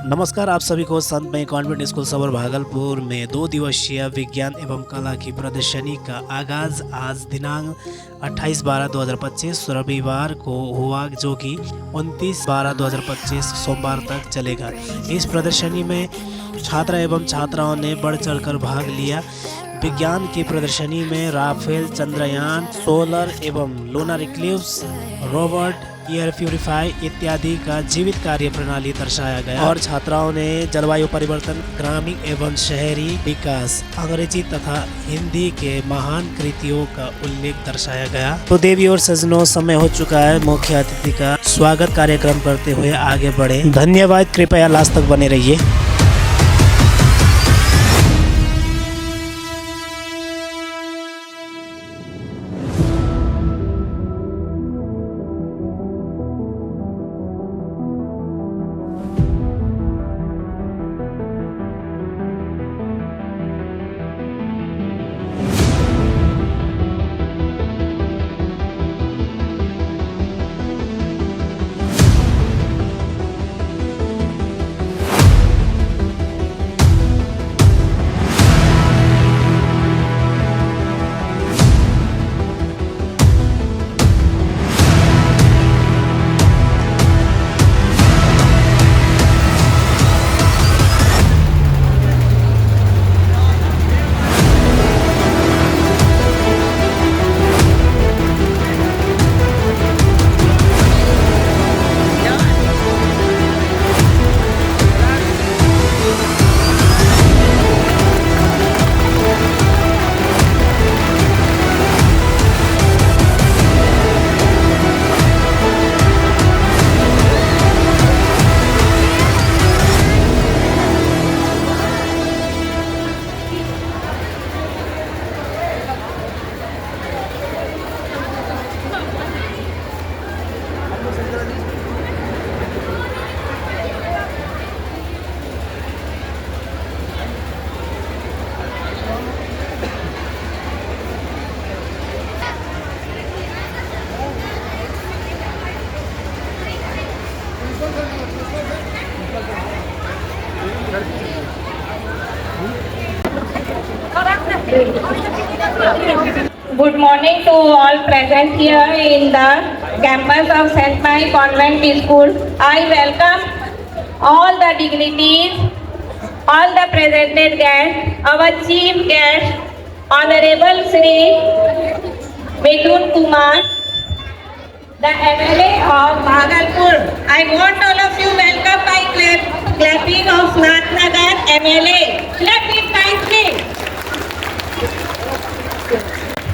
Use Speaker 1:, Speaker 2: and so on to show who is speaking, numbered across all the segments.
Speaker 1: नमस्कार आप सभी को संतमय कॉन्वेंट स्कूल सबर भागलपुर में 2 दिवसीय विज्ञान एवं कला की प्रदर्शनी का आगाज आज दिनांक 28/12/2025 रविवार को हुआ, जो कि 29/12/2025 सोमवार तक चलेगा। इस प्रदर्शनी में छात्र एवं छात्राओं ने बढ़ चढ़कर भाग लिया। विज्ञान की प्रदर्शनी में राफेल, चंद्रयान, सोलर एवं lunar Eclipse, robot, air purify इत्यादि का जीवित कार्य प्रणाली दर्शाया गया और छात्राओं ने जलवायु परिवर्तन, ग्रामीण एवं शहरी विकास, अंग्रेजी तथा हिंदी के महान कृतियों का उल्लेख दर्शाया गया। तो देवी और सजनों, समय हो चुका है मुख्य अतिथि का स्वागत कार्यक्रम करते हुए आगे बढ़े। धन्यवाद, कृपया लास्ट तक बने रहिए।
Speaker 2: Good morning to all present here in the campus of St. Mary Convent School. I welcome all the dignitaries, all the presented guests, our chief guest, Honorable Sri Mithun Kumar, the MLA of Bhagalpur. I want all of you welcome by clapping of Nathnagar MLA. Clap it nicely.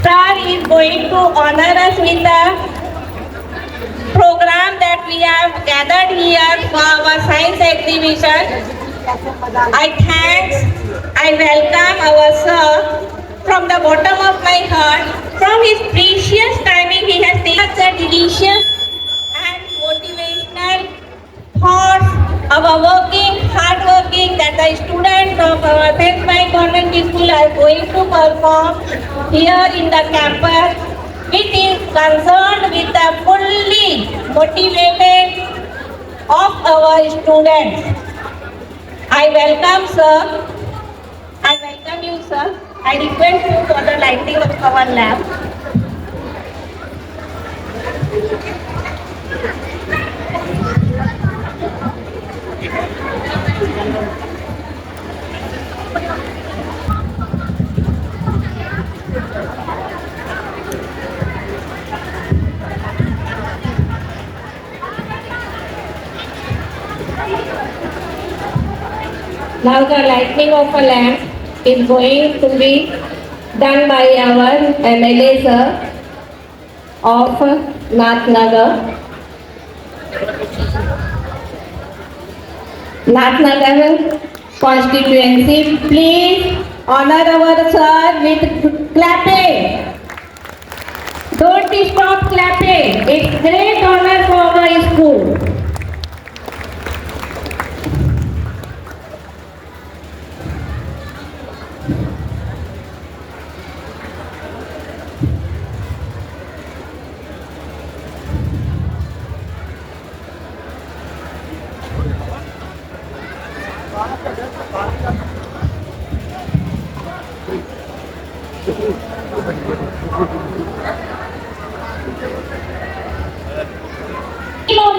Speaker 2: Sir is going to honor us with the program that we have gathered here for our science exhibition. I welcome our sir from the bottom of my heart. From his precious timing, he has taken such a delicious and motivational thoughts of our hard working that the students of our St. Mary Convent School are going to perform here in the campus, which is concerned with the fully motivated of our students. I welcome sir. I welcome you sir. I request you for the lighting of our lab. Now the lighting of a lamp is going to be done by our MLA sir of Nathnagar. Nathnagar constituency, please honor our sir with clapping. Don't stop clapping. It's great honor for our school. Of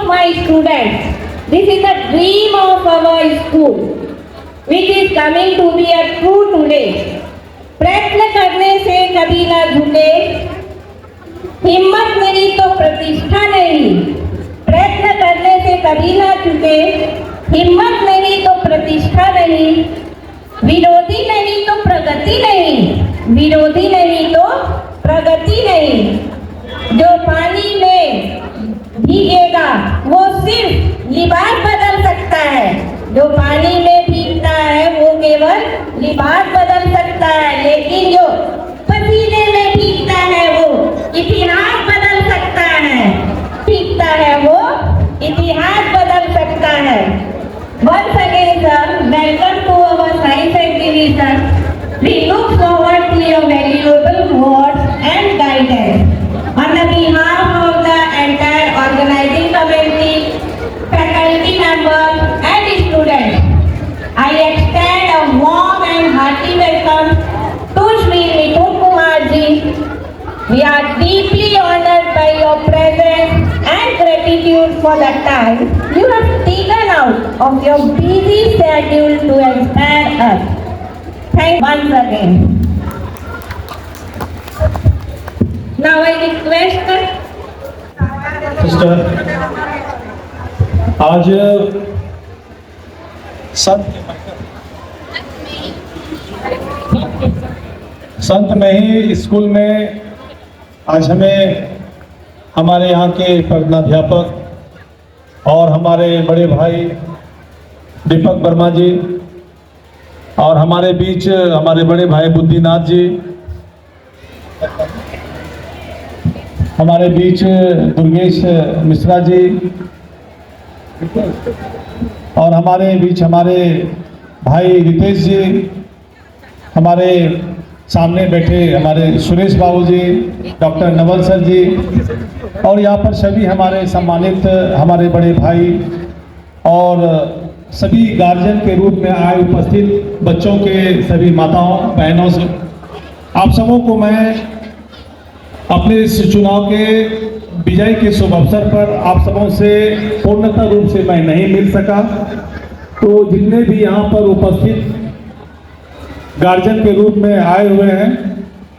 Speaker 2: my students, this is the dream of our school, which is coming to be a true today. प्रयत्न करने से कभी ना झुके, हिम्मत नहीं तो प्रतिष्ठा नहीं। प्रयत्न करने से कभी ना झुके, हिम्मत नहीं तो प्रतिष्ठा नहीं। विरोधी नहीं तो प्रगति नहीं, विरोधी नहीं तो प्रगति नहीं। जो पानी में भीगेगा वो सिर्फ लिबास बदल सकता है, जो पानी में भीगता है वो केवल लिबास बदल सकता है, लेकिन जो पसीने में भीगता है वो इतिहास बदल सकता है, भीगता है वो इतिहास बदल सकता है। Once again, sir, welcome to our science exhibition. We look forward to your valuable words and guidance. On the behalf of the entire organizing committee, faculty members and students, I extend a warm and hearty welcome to Shri Mithun Kumar ji. We are deeply honored by your presence and gratitude for the time you have taken out of your busy schedule to inspire us. Thank you once again. Now I request
Speaker 3: sister, आज संत में ही school में आज हमें हमारे यहाँ के प्रधानाध्यापक और हमारे बड़े भाई दीपक वर्मा जी और हमारे बीच हमारे बड़े भाई बुद्धिनाथ जी, हमारे बीच दुर्गेश मिश्रा जी और हमारे बीच हमारे भाई रितेश जी, हमारे सामने बैठे हमारे सुरेश बाबू जी, डॉक्टर नवल सर जी और यहाँ पर सभी हमारे सम्मानित हमारे बड़े भाई और सभी गार्जियन के रूप में आए उपस्थित बच्चों के सभी माताओं बहनों से आप सबों को मैं अपने इस चुनाव के विजय के शुभ अवसर पर आप सबों से पूर्णतः रूप से मैं नहीं मिल सका, तो जितने भी यहाँ पर उपस्थित गार्जियन के रूप में आए हुए हैं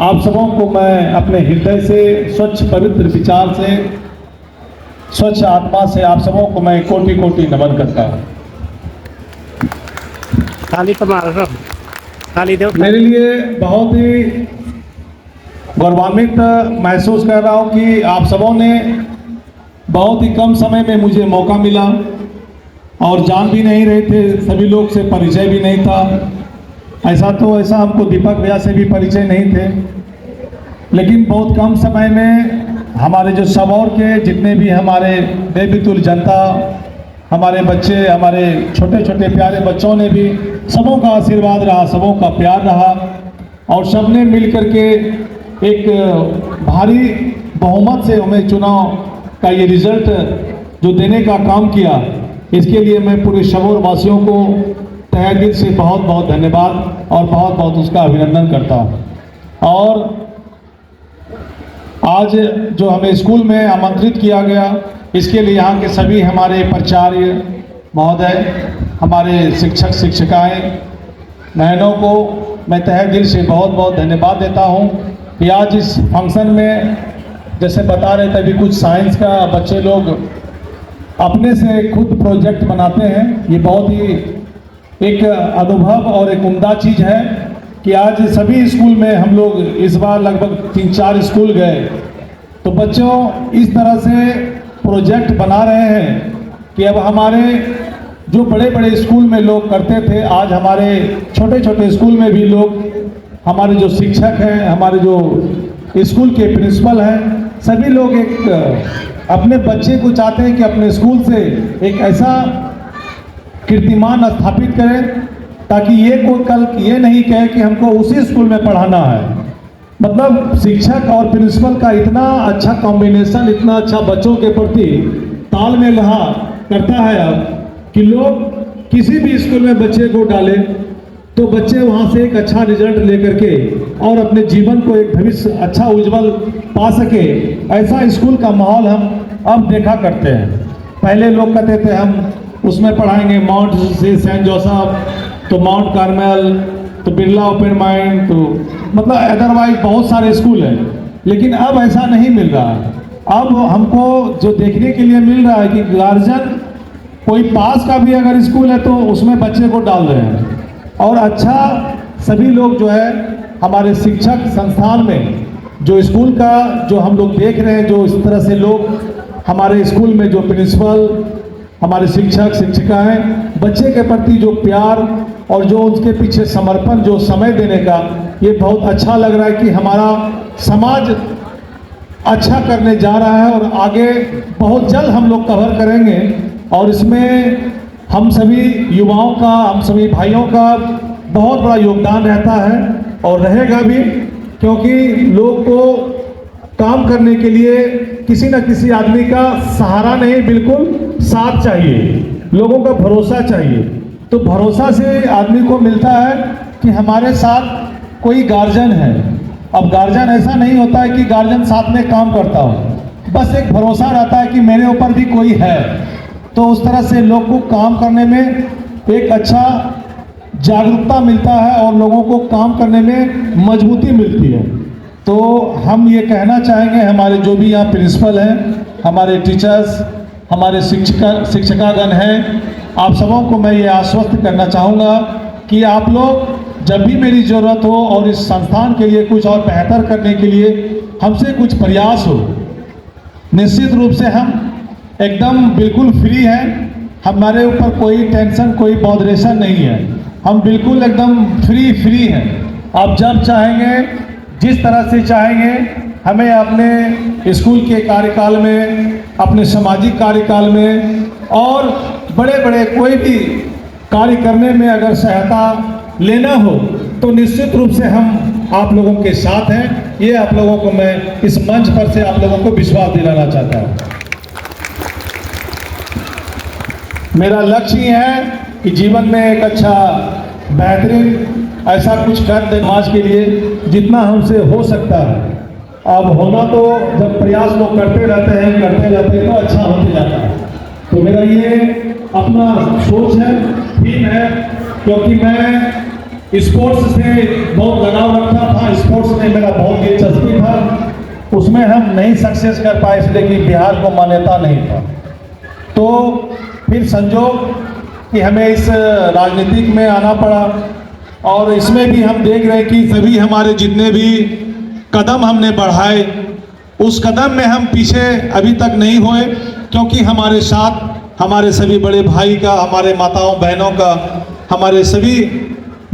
Speaker 3: आप सबों को मैं अपने हृदय से स्वच्छ पवित्र विचार से स्वच्छ आत्मा से आप सबों को मैं कोटि कोटि नमन करता हूँ। मेरे लिए बहुत ही गौरवान्वित महसूस कर रहा हूँ कि आप सबों ने बहुत ही कम समय में मुझे मौका मिला और जान भी नहीं रहे थे, सभी लोग से परिचय भी नहीं था। ऐसा हमको दीपक भैया से भी परिचय नहीं थे, लेकिन बहुत कम समय में हमारे जो सबौर के जितने भी हमारे बेबितुल जनता, हमारे बच्चे, हमारे छोटे छोटे प्यारे बच्चों ने भी सबों का आशीर्वाद रहा, सबों का प्यार रहा और सबने मिल कर के एक भारी बहुमत से हमें चुनाव का ये रिजल्ट जो देने का काम किया, इसके लिए मैं पूरे सबौर वासियों को तहे दिल से बहुत बहुत धन्यवाद और बहुत बहुत उसका अभिनंदन करता हूँ। और आज जो हमें स्कूल में आमंत्रित किया गया, इसके लिए यहाँ के सभी हमारे प्राचार्य महोदय, हमारे शिक्षक शिक्षिकाएं, बहनों को मैं तहे दिल से बहुत बहुत धन्यवाद देता हूँ कि आज इस फंक्शन में जैसे बता रहे थे अभी कुछ साइंस का बच्चे लोग अपने से खुद प्रोजेक्ट बनाते हैं। ये बहुत ही एक अनुभव और एक उम्दा चीज़ है कि आज सभी स्कूल में हम लोग इस बार लगभग 3-4 स्कूल गए तो बच्चों इस तरह से प्रोजेक्ट बना रहे हैं कि अब हमारे जो बड़े बड़े स्कूल में लोग करते थे, आज हमारे छोटे छोटे स्कूल में भी लोग, हमारे जो शिक्षक हैं, हमारे जो स्कूल के प्रिंसिपल हैं, सभी लोग एक अपने बच्चे को चाहते हैं कि अपने स्कूल से एक ऐसा कीर्तिमान स्थापित करें ताकि ये कोई कल ये नहीं कहे कि हमको उसी स्कूल में पढ़ाना है। मतलब शिक्षक और प्रिंसिपल का इतना अच्छा कॉम्बिनेशन, इतना अच्छा बच्चों के प्रति तालमेल रहा करता है अब कि लोग किसी भी स्कूल में बच्चे को डालें तो बच्चे वहाँ से एक अच्छा रिजल्ट लेकर के और अपने जीवन को एक भविष्य अच्छा उज्जवल पा सके, ऐसा स्कूल का माहौल हम अब देखा करते हैं। पहले लोग कहते थे हम उसमें पढ़ाएंगे माउंट से सेंट जोसेफ, तो माउंट कार्मेल, तो बिरला ओपन माइंड, तो मतलब अदरवाइज बहुत सारे स्कूल हैं, लेकिन अब ऐसा नहीं मिल रहा है। अब हमको जो देखने के लिए मिल रहा है कि गार्जियन कोई पास का भी अगर स्कूल है तो उसमें बच्चे को डाल रहे हैं, और अच्छा सभी लोग जो है हमारे शिक्षक संस्थान में जो स्कूल का जो हम लोग देख रहे हैं, जो इस तरह से लोग हमारे स्कूल में जो प्रिंसिपल, हमारे शिक्षक शिक्षिकाएं बच्चे के प्रति जो प्यार और जो उसके पीछे समर्पण, जो समय देने का, ये बहुत अच्छा लग रहा है कि हमारा समाज अच्छा करने जा रहा है और आगे बहुत जल्द हम लोग कवर करेंगे। और इसमें हम सभी युवाओं का, हम सभी भाइयों का बहुत बड़ा योगदान रहता है और रहेगा भी, क्योंकि लोग को काम करने के लिए किसी न किसी आदमी का सहारा नहीं, बिल्कुल साथ चाहिए, लोगों का भरोसा चाहिए। तो भरोसा से आदमी को मिलता है कि हमारे साथ कोई गार्जियन है। अब गार्जियन ऐसा नहीं होता है कि गार्जियन साथ में काम करता हो, बस एक भरोसा रहता है कि मेरे ऊपर भी कोई है। तो उस तरह से लोग को काम करने में एक अच्छा जागरूकता मिलता है और लोगों को काम करने में मजबूती मिलती है। तो हम ये कहना चाहेंगे, हमारे जो भी यहाँ प्रिंसिपल हैं, हमारे टीचर्स, हमारे शिक्षकागण हैं, आप सबों को मैं ये आश्वस्त करना चाहूँगा कि आप लोग जब भी मेरी ज़रूरत हो और इस संस्थान के लिए कुछ और बेहतर करने के लिए हमसे कुछ प्रयास हो, निश्चित रूप से हम एकदम बिल्कुल फ्री हैं। हमारे ऊपर कोई टेंशन, कोई बॉदरेशन नहीं है, हम बिल्कुल एकदम फ्री हैं। आप जब चाहेंगे, जिस तरह से चाहेंगे, हमें अपने स्कूल के कार्यकाल में, अपने सामाजिक कार्यकाल में और बड़े बड़े कोई भी कार्य करने में अगर सहायता लेना हो तो निश्चित रूप से हम आप लोगों के साथ हैं। ये आप लोगों को मैं इस मंच पर से आप लोगों को विश्वास दिलाना चाहता हूँ। मेरा लक्ष्य ये है कि जीवन में एक अच्छा बेहतरीन ऐसा कुछ कर दे समाज के लिए, जितना हमसे हो सकता है। अब होना तो जब प्रयास लोग करते रहते हैं तो अच्छा होते जाता है। तो मेरा ये अपना सोच है, थीम है, क्योंकि मैं स्पोर्ट्स से बहुत लगाव रखता था, स्पोर्ट्स में मेरा बहुत दिलचस्पी था, उसमें हम नहीं सक्सेस कर पाए इसलिए कि बिहार को मान्यता नहीं था। तो फिर संजोग कि हमें इस राजनीतिक में आना पड़ा, और इसमें भी हम देख रहे हैं कि सभी हमारे जितने भी कदम हमने बढ़ाए, उस कदम में हम पीछे अभी तक नहीं हुए, क्योंकि हमारे साथ हमारे सभी बड़े भाई का, हमारे माताओं बहनों का, हमारे सभी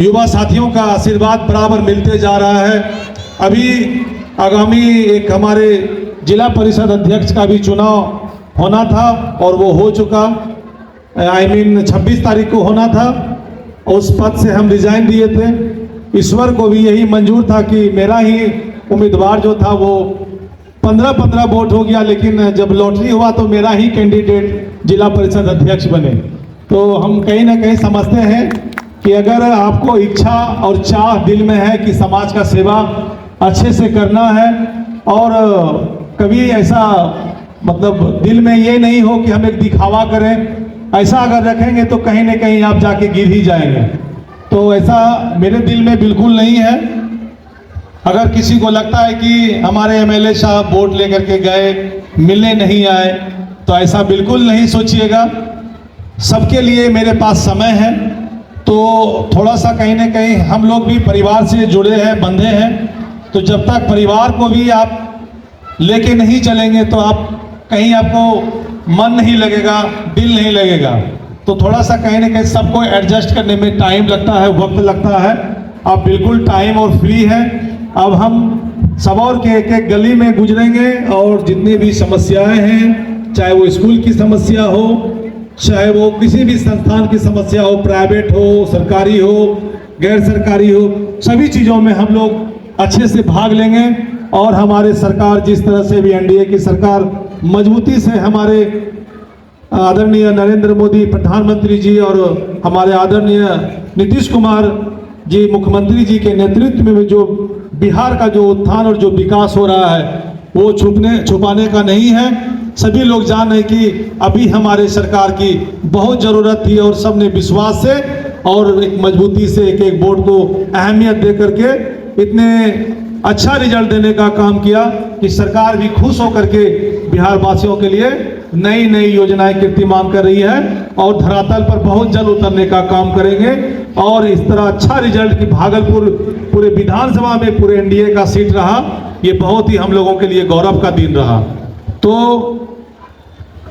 Speaker 3: युवा साथियों का आशीर्वाद बराबर मिलते जा रहा है। अभी आगामी एक हमारे जिला परिषद अध्यक्ष का भी चुनाव होना था और वो हो चुका, 26 तारीख को होना था। उस पद से हम रिजाइन दिए थे। ईश्वर को भी यही मंजूर था कि मेरा ही उम्मीदवार जो था वो 15-15 वोट हो गया, लेकिन जब लॉटरी हुआ तो मेरा ही कैंडिडेट जिला परिषद अध्यक्ष बने। तो हम कहीं ना कहीं समझते हैं कि अगर आपको इच्छा और चाह दिल में है कि समाज का सेवा अच्छे से करना है, और कभी ऐसा मतलब दिल में ये नहीं हो कि हम एक दिखावा करें, ऐसा अगर रखेंगे तो कहीं ना कहीं आप जाके गिर ही जाएंगे। तो ऐसा मेरे दिल में बिल्कुल नहीं है। अगर किसी को लगता है कि हमारे एमएलए साहब वोट लेकर के गए, मिलने नहीं आए, तो ऐसा बिल्कुल नहीं सोचिएगा। सबके लिए मेरे पास समय है, तो थोड़ा सा कहीं ना कहीं हम लोग भी परिवार से जुड़े हैं, बंधे हैं। तो जब तक परिवार को भी आप लेके नहीं चलेंगे तो आप कहीं आपको मन नहीं लगेगा, दिल नहीं लगेगा। तो थोड़ा सा कहीं ना कहीं सबको एडजस्ट करने में टाइम लगता है, वक्त लगता है। आप बिल्कुल टाइम और फ्री हैं। अब हम सबौर के एक एक गली में गुजरेंगे और जितनी भी समस्याएं हैं, चाहे वो स्कूल की समस्या हो, चाहे वो किसी भी संस्थान की समस्या हो, प्राइवेट हो, सरकारी हो, गैर सरकारी हो, सभी चीज़ों में हम लोग अच्छे से भाग लेंगे। और हमारे सरकार जिस तरह से भी एनडीए की सरकार मजबूती से हमारे आदरणीय नरेंद्र मोदी प्रधानमंत्री जी और हमारे आदरणीय नीतीश कुमार जी मुख्यमंत्री जी के नेतृत्व में जो बिहार का जो उत्थान और जो विकास हो रहा है वो छुपाने का नहीं है। सभी लोग जान रहे कि अभी हमारे सरकार की बहुत ज़रूरत थी और सबने विश्वास से और एक मजबूती से एक एक वोट को अहमियत दे करके इतने अच्छा रिजल्ट देने का काम किया कि सरकार भी खुश होकर के बिहार वासियों के लिए नई नई योजनाएं कीर्तिमान कर रही है और धरातल पर बहुत जल्द उतरने का काम करेंगे। और इस तरह अच्छा रिजल्ट कि भागलपुर पूरे विधानसभा में पूरे एनडीए का सीट रहा, ये बहुत ही हम लोगों के लिए गौरव का दिन रहा। तो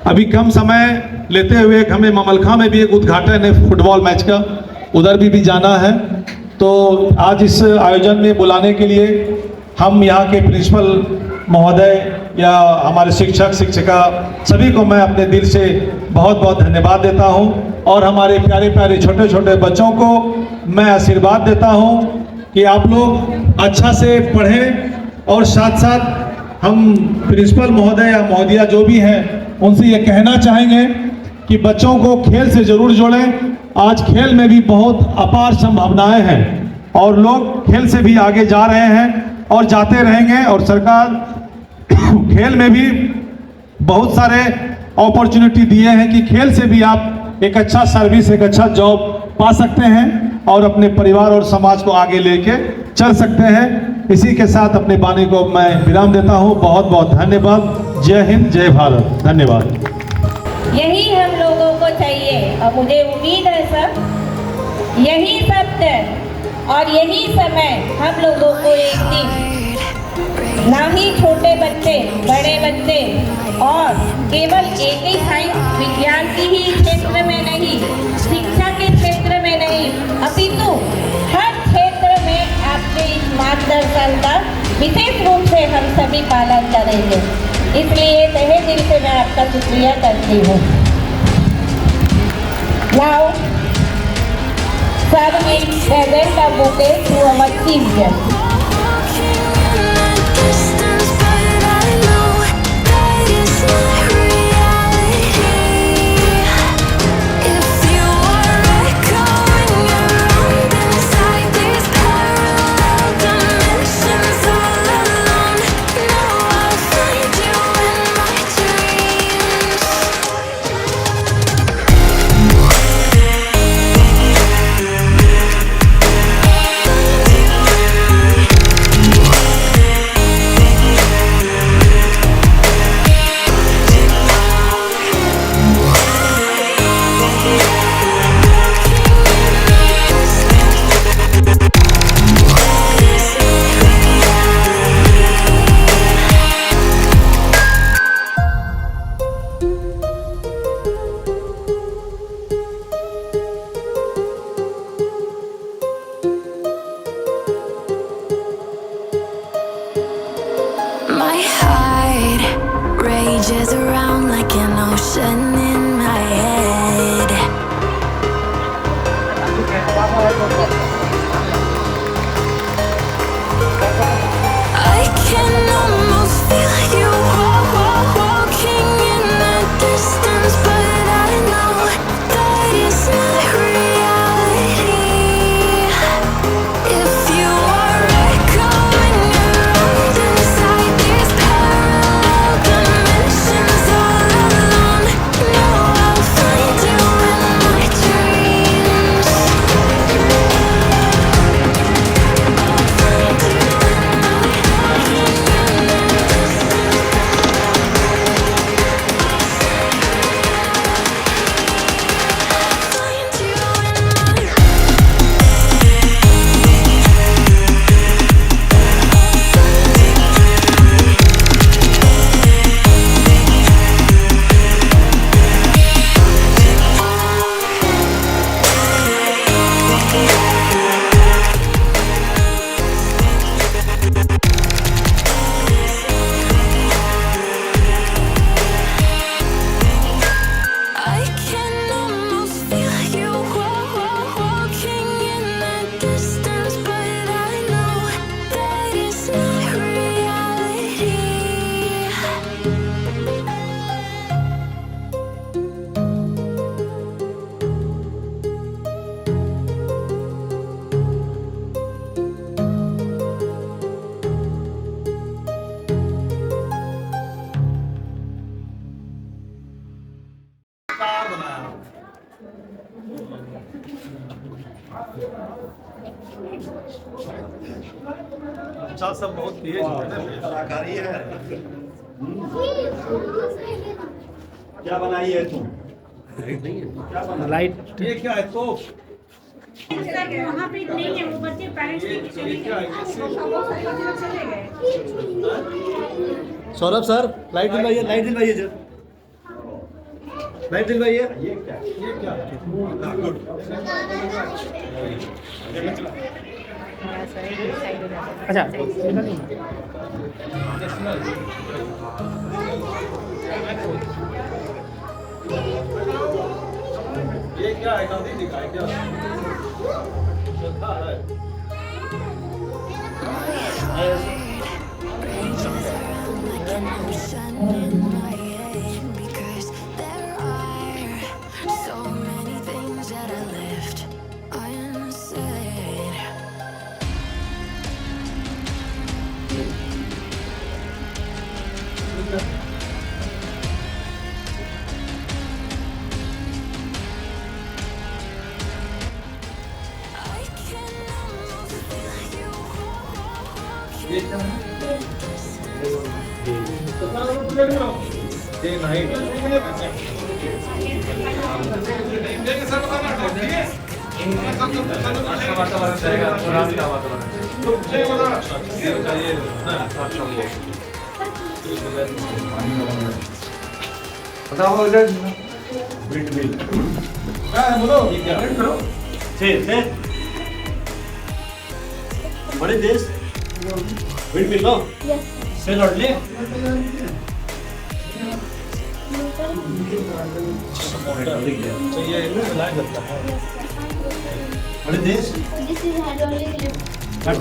Speaker 3: अभी कम समय लेते हुए हमें ममलखा में भी एक उद्घाटन है फुटबॉल मैच का, उधर भी जाना है। तो आज इस आयोजन में बुलाने के लिए हम यहाँ के प्रिंसिपल महोदय या हमारे शिक्षक शिक्षिका सभी को मैं अपने दिल से बहुत बहुत धन्यवाद देता हूँ और हमारे प्यारे प्यारे छोटे छोटे बच्चों को मैं आशीर्वाद देता हूँ कि आप लोग अच्छा से पढ़ें। और साथ साथ हम प्रिंसिपल महोदय या महोदया जो भी हैं उनसे ये कहना चाहेंगे कि बच्चों को खेल से ज़रूर जोड़ें। आज खेल में भी बहुत अपार संभावनाएं हैं और लोग खेल से भी आगे जा रहे हैं और जाते रहेंगे। और सरकार खेल में भी बहुत सारे अपॉर्चुनिटी दिए हैं कि खेल से भी आप एक अच्छा सर्विस एक अच्छा जॉब पा सकते हैं और अपने परिवार और समाज को आगे लेके चल सकते हैं। इसी के साथ अपने वाणी को मैं विराम देता हूँ। बहुत बहुत धन्यवाद। जय हिंद, जय भारत। धन्यवाद।
Speaker 2: यही हम लोगों को चाहिए और मुझे उम्मीद है सर यही सत्य और यही समय हम लोगों को एक दिन ना ही छोटे बच्चे बड़े बच्चे और केवल एक ही साइंस विज्ञान की ही क्षेत्र में नहीं, शिक्षा के क्षेत्र में नहीं, अपितु हर क्षेत्र में आपके इस मार्गदर्शन का विशेष रूप से हम सभी पालन करेंगे। इसलिए तहे दिल से मैं आपका शुक्रिया करती हूँ। Now, sir will present a bouquet to our chief guest.
Speaker 4: My heart rages around like an ocean in my head. I can almost feel you walking in the distance, but I know that it's not reality. If you are echoing around inside these parallel dimensions all alone, know I'll find you in my dreams.
Speaker 5: अच्छा सब बहुत तेज कलाकारी है। क्या बनाई है तू? क्या बना?
Speaker 1: लाइट
Speaker 5: ये क्या है तो?
Speaker 2: वहाँ पे नहीं है वो बच्चे पेरेंट्स लेके चले गए।
Speaker 5: सौरभ सर लाइट दिलवाइए, लाइट दिलवाइए सर, लाइट दिलवाइए। ये क्या? ये क्या? गुड।
Speaker 1: अच्छा
Speaker 5: ये क्या है? गांधी जी का है क्या? श्रद्धा है।
Speaker 4: Ocean in my head because there are so many things that I left unsaid. I can almost feel you
Speaker 5: day night. What is this? Windmill, no?
Speaker 6: Yes.
Speaker 5: Say loudly. What is this?
Speaker 6: This is hydraulic lift.
Speaker 5: What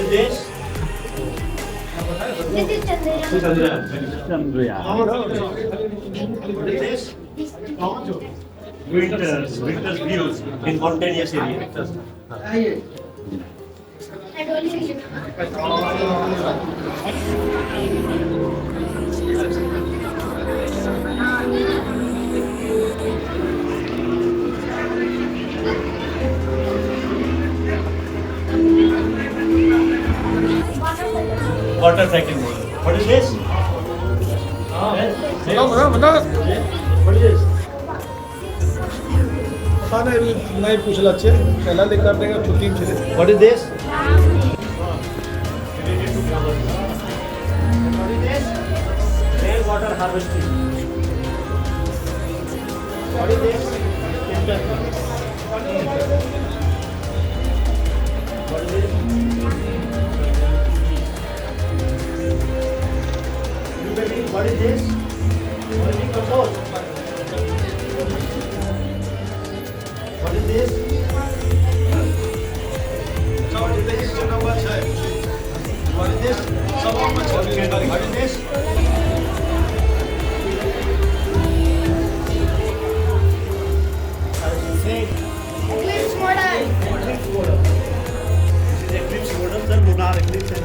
Speaker 5: is this?
Speaker 6: This is Chandrayaan.
Speaker 5: What is this? Winter's views in mountainous area.
Speaker 6: Hydraulic lift.
Speaker 5: Water cycle model. What is this? What is this?
Speaker 3: पता नहीं पूछ लच्छे पहला लेकर देगा छुट्टी में
Speaker 5: What is this? Rainwater harvesting. What is this? What is this? What is this? What is the compost? What is this? What is this? What is this? What is this?
Speaker 6: Eclipse model.
Speaker 5: This is eclipse model, sir. Lunar eclipse and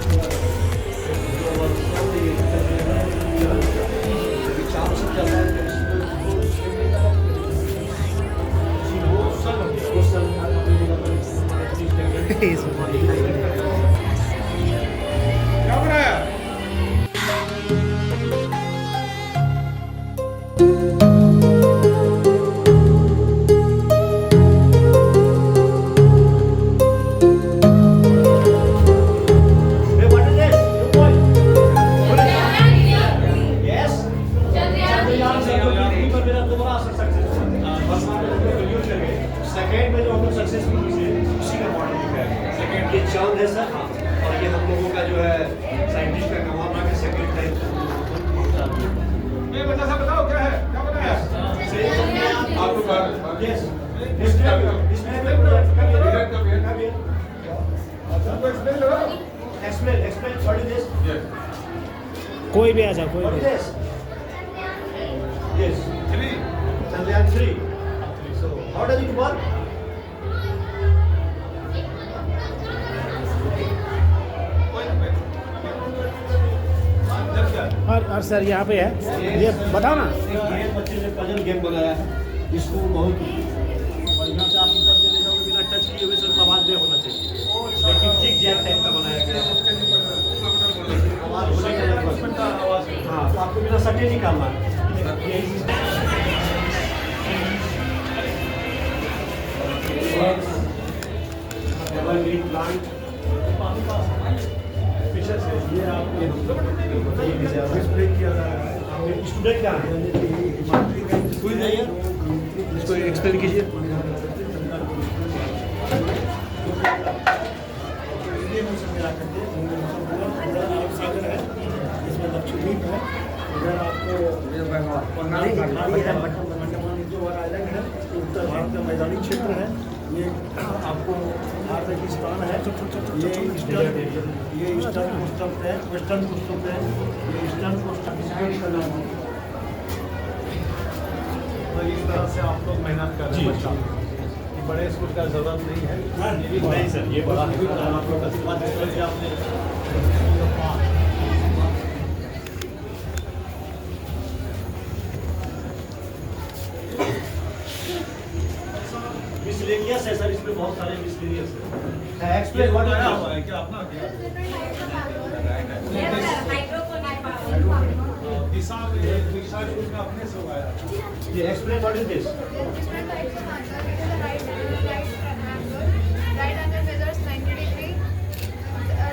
Speaker 5: Hey, what is this? Good boy. What is that? Yes? Chandrayaan से जो पृथ्वी पर मेरा दोबारा success second में जो हम लोग successful हुए उसी का मॉडल लिखा है। सेकेंड ये चांद है सर, और ये हम लोगों का जो है साइंटिस्ट का कमाल है कि सेकेंड है। ये बच्चा सा बताओ क्या है? क्या बनाया? आपको yes explain what is this?
Speaker 1: कोई भी आ जाओ कोई
Speaker 5: What is
Speaker 1: भी
Speaker 5: this? Yes. 3. Chandrayaan 3. So, how does it work?
Speaker 1: और सर यहाँ पे है ये बताओ ना
Speaker 5: एक गेम बच्चे ने पजल गेम बनाया है, इसको बहुत बढ़िया से आप ऊपर से ले सटे निकालना है। एवरग्रीन प्लांट फिशेस है, ये आपके स्प्रे किया जा रहा है। आपके स्टूडेंट क्या है? कोई नहीं है, इसको एक्सप्लेन कीजिए। सागर है, इसमें लक्षद्वीप है, इधर आपको जो आइलैंड है, उत्तर भारत का मैदानी क्षेत्र है। ये आपको पाकिस्तान है, ये ईस्टर्न कोस्टल है, वेस्टर्न कोस्टल है, ये ईस्टर्न कोस्टल का नाम है।
Speaker 3: तो इस तरह से आप लोग मेहनत कर रहे हैं बच्चा, कि बड़े स्कूल का जरूरत नहीं है।
Speaker 5: नहीं सर, ये बड़ा है, आप लोग का बात करके आपने मिसलेनियस है सर, इसमें बहुत सारे मिसलेनियस है। एक्सप्लेन व्हाट आया हुआ है क्या अपना क्या?
Speaker 3: दिशा स्कूल का अपने से हुआ है।
Speaker 5: ये explain what is this?
Speaker 7: Right angle measures 90 degree.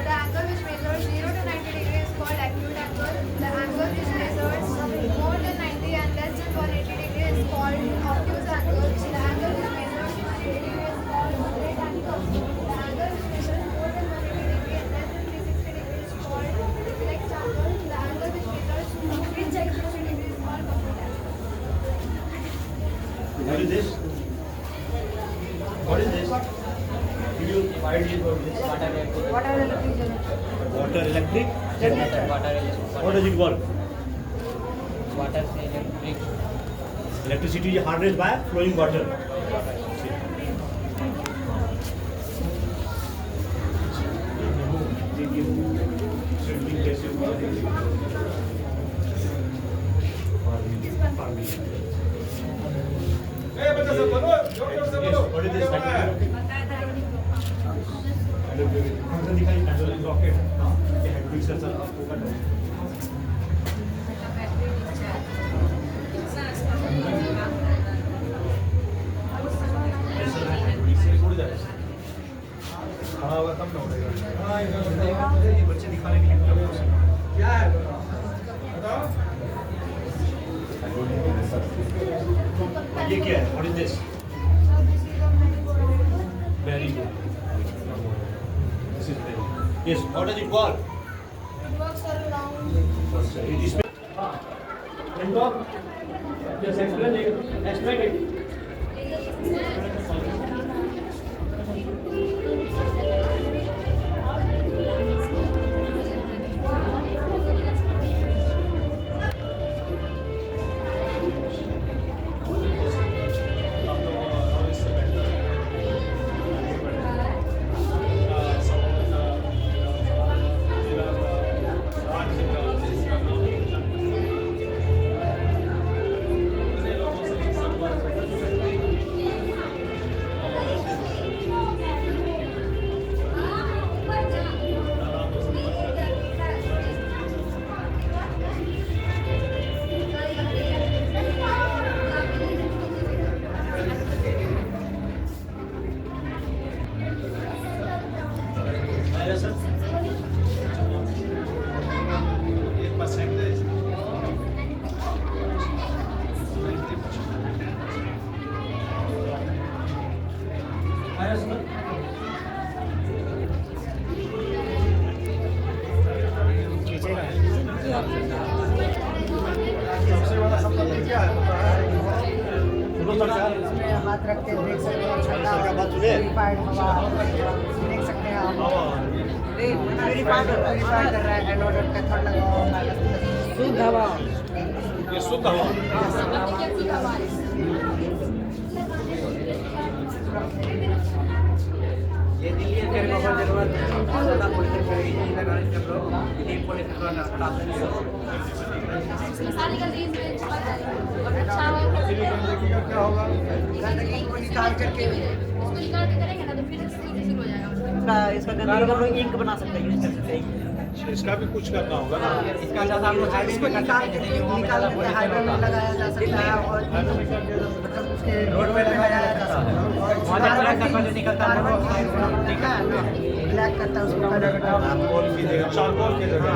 Speaker 7: The angle which measures 0 to 90 degree is called acute angle. The angle which measures more than 90 and less than 180 degree is called obtuse angle. The angle which measures 90 degree is called moderate angle. The angle which measures more than 180 degree and less than 360 degree is called reflex angle. The angle which measures 360 degree is called complete angle.
Speaker 5: What is this? What is this? Give you idea about this. Water electric? How does it work?
Speaker 8: Water से electric
Speaker 5: Electricity is harnessed by flowing water. What is this? Function दिखाई hydraulic rocket, ये hydraulic sensor आपको करना है।
Speaker 3: खड़ा होगा तब ना उड़ेगा।
Speaker 5: ये बच्चे दिखाने के लिए क्या है ये क्या है? What is this?
Speaker 7: So this is a merry-go-round.
Speaker 5: Very good. This is very good. Yes. How does it work?
Speaker 7: It works around.
Speaker 5: It is. Just explain it. Explain it.
Speaker 8: हाथ रखते देख सकते हैं ठंडा प्यूरिफाइड हवा देख सकते हैं आप प्यूरिफाइड कर रहा है एनोड का थोड़ा लगा हुआ है शुद्ध हवा
Speaker 3: ये शुद्ध हवा
Speaker 8: ये दिल्ली के को जरूरत है ज्यादा पॉलिटिक्स करेगी लगाने के लोग ये पॉलिटिक्स करना
Speaker 7: सारी गंदगी में अच्छा
Speaker 3: क्या होगा?
Speaker 8: गंदगी को निकाल करके
Speaker 7: उसको निकाल के करेंगे ना तो फिर शुरू हो जाएगा
Speaker 8: इसका गंदगी का इंक बना सकते हैं यूज कर सकते हैं
Speaker 5: इसका भी कुछ करना होगा ना।
Speaker 8: इसका ज़्यादा हम लोग हाईवे में निकाल के हाईवे में लगाया जा सकता है और मतलब उसके रोड में लगाया जा सकता है। ठीक है, ब्लैक करता है उसको कलर
Speaker 5: चारकोल की जगह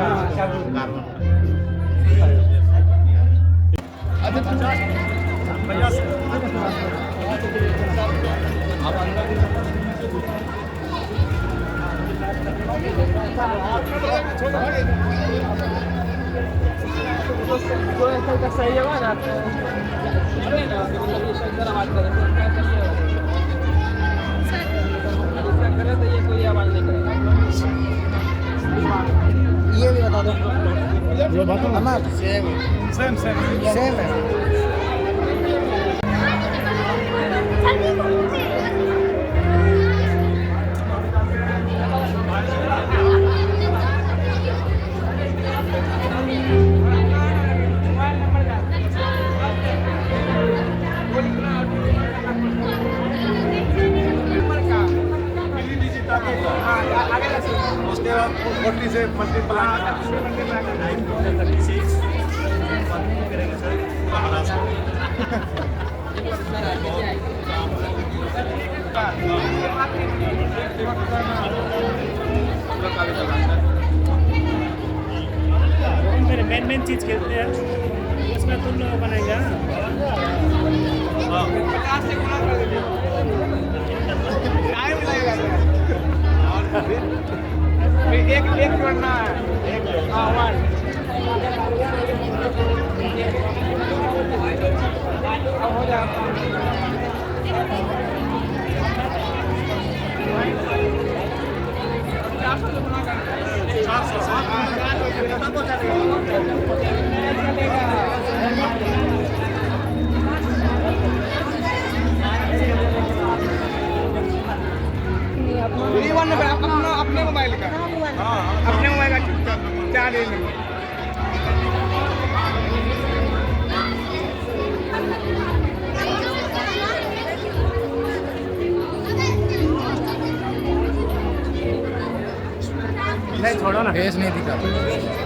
Speaker 8: ये भी बता दो। सेम है।
Speaker 5: उसके बाद 40 से मल्टीप्लाई
Speaker 1: मेन चीज़ खेलते हैं उसमें तुम लोग बनाएगा।
Speaker 5: एक करना है। हो जाता अपने मोबाइल का क्या नहीं
Speaker 8: छोड़ो ना, फेस नहीं दिखा।